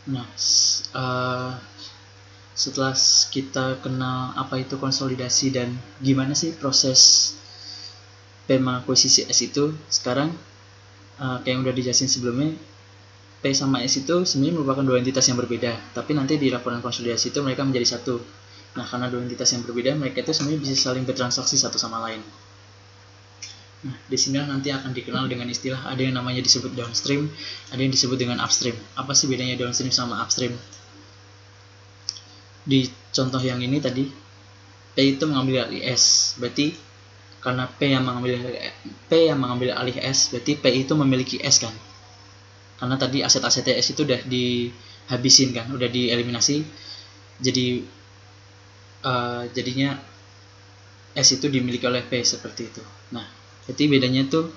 Nah, setelah kita kenal apa itu konsolidasi dan gimana sih proses P mengakuisisi S itu, sekarang kayak yang udah dijelasin sebelumnya, P sama S itu sebenarnya merupakan dua entitas yang berbeda, tapi nanti di laporan konsolidasi itu mereka menjadi satu. Nah, karena dua entitas yang berbeda, mereka itu sebenarnya bisa saling bertransaksi satu sama lain. Nah, di sini nanti akan dikenal dengan istilah, ada yang namanya disebut downstream, ada yang disebut dengan upstream. Apa sih bedanya downstream sama upstream? Di contoh yang ini tadi, P itu mengambil alih S, berarti karena P yang mengambil alih S, berarti P itu memiliki S kan? Karena tadi aset-aset S itu udah dihabisin kan, udah dieliminasi, jadi jadinya S itu dimiliki oleh P seperti itu. Nah, jadi bedanya tuh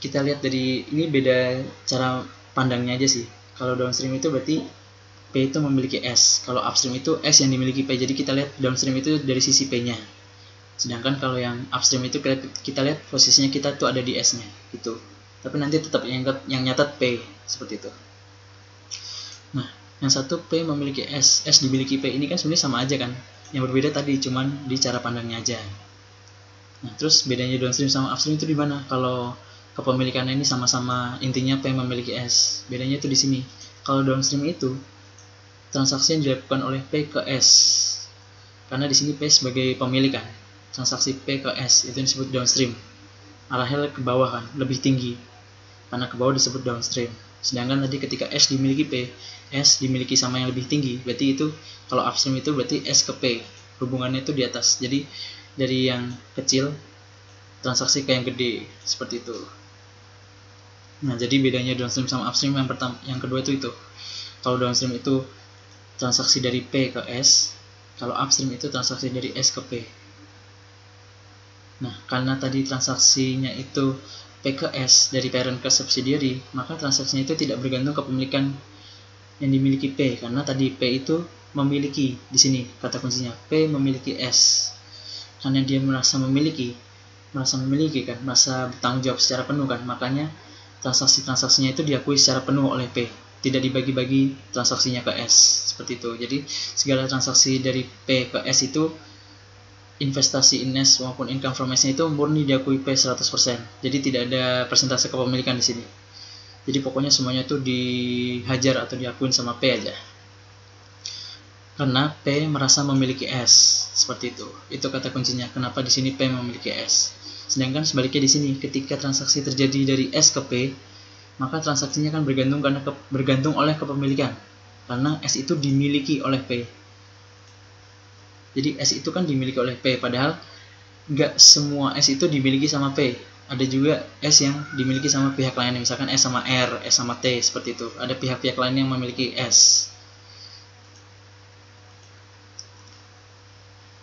kita lihat dari ini, beda cara pandangnya aja sih. Kalau downstream itu berarti P itu memiliki S, kalau upstream itu S yang dimiliki P. Jadi kita lihat downstream itu dari sisi P-nya. Sedangkan kalau yang upstream itu kita lihat posisinya kita tuh ada di S-nya gitu. Tapi nanti tetap yang nyatat P seperti itu. Nah, yang satu P memiliki S, S dimiliki P, ini kan sebenarnya sama aja kan. Yang berbeda tadi cuman di cara pandangnya aja. Nah, terus bedanya downstream sama upstream itu di mana? Kalau kepemilikannya ini sama-sama intinya P memiliki S. Bedanya itu di sini. Kalau downstream itu transaksi yang dilakukan oleh P ke S. Karena di sini P sebagai pemilik kan. Transaksi P ke S itu disebut downstream. Arahnya ke bawah kan, lebih tinggi. Karena ke bawah disebut downstream. Sedangkan tadi ketika S dimiliki P, S dimiliki sama yang lebih tinggi. Berarti itu kalau upstream itu berarti S ke P. Hubungannya itu di atas. Jadi dari yang kecil transaksi ke yang gede seperti itu. Nah, jadi bedanya downstream sama upstream yang kedua itu. Kalau downstream itu transaksi dari P ke S, kalau upstream itu transaksi dari S ke P. Nah, karena tadi transaksinya itu P ke S dari parent ke subsidiary, maka transaksinya itu tidak bergantung kepemilikan yang dimiliki P, karena tadi P itu memiliki, di sini kata kuncinya P memiliki S. Karena dia merasa memiliki kan, merasa bertanggung jawab secara penuh kan, makanya transaksinya itu diakui secara penuh oleh P, tidak dibagi-bagi transaksinya ke S seperti itu. Jadi segala transaksi dari P ke S itu, investasi in S maupun income from S itu murni diakui P 100%. Jadi tidak ada persentase kepemilikan di sini. Jadi pokoknya semuanya itu dihajar atau diakuin sama P aja. Karena P merasa memiliki S seperti itu. Itu kata kuncinya. Kenapa di sini P memiliki S? Sedangkan sebaliknya di sini, ketika transaksi terjadi dari S ke P, maka transaksinya kan bergantung oleh kepemilikan. Karena S itu dimiliki oleh P. Jadi S itu kan dimiliki oleh P, padahal nggak semua S itu dimiliki sama P. Ada juga S yang dimiliki sama pihak lain, misalkan S sama R, S sama T, seperti itu. Ada pihak-pihak lain yang memiliki S.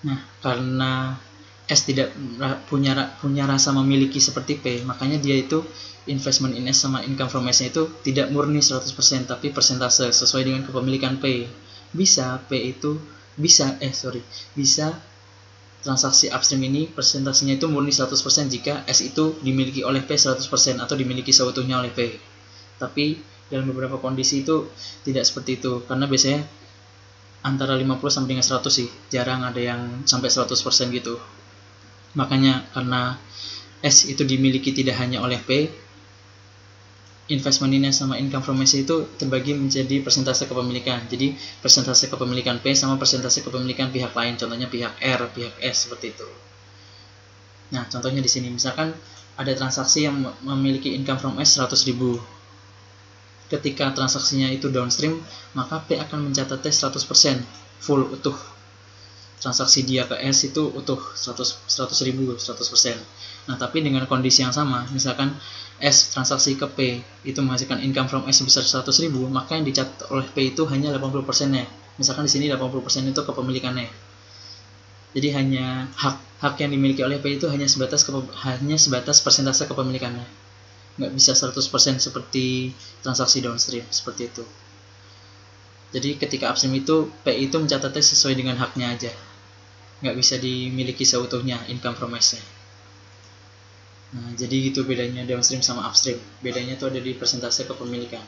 Nah, karena S tidak punya rasa memiliki seperti P, makanya dia itu investment in S sama income from S-nya itu tidak murni 100%, tapi persentase sesuai dengan kepemilikan P. Bisa transaksi upstream ini persentasenya itu murni 100% jika S itu dimiliki oleh P 100% atau dimiliki seutuhnya oleh P. Tapi dalam beberapa kondisi itu tidak seperti itu, karena biasanya antara 50 sampai dengan 100 sih, jarang ada yang sampai 100% gitu. Makanya karena S itu dimiliki tidak hanya oleh P, investment in S sama income from S itu terbagi menjadi persentase kepemilikan. Jadi persentase kepemilikan P sama persentase kepemilikan pihak lain, contohnya pihak R, pihak S, seperti itu. Nah, contohnya di sini misalkan ada transaksi yang memiliki income from S 100.000. Ketika transaksinya itu downstream, maka P akan mencatatnya 100% full utuh. Transaksi dia ke S itu utuh 100.000, 100%. Nah, tapi dengan kondisi yang sama, misalkan S transaksi ke P itu menghasilkan income from S sebesar 100.000, maka yang dicatat oleh P itu hanya 80%-nya. Misalkan di sini 80% itu kepemilikannya. Jadi hanya hak yang dimiliki oleh P itu hanya sebatas persentase kepemilikannya. Nggak bisa 100% seperti transaksi downstream, seperti itu. Jadi ketika upstream itu, P itu mencatatnya sesuai dengan haknya aja, nggak bisa dimiliki seutuhnya income from S-nya. Nah, jadi gitu bedanya downstream sama upstream. Bedanya tuh ada di persentase kepemilikan.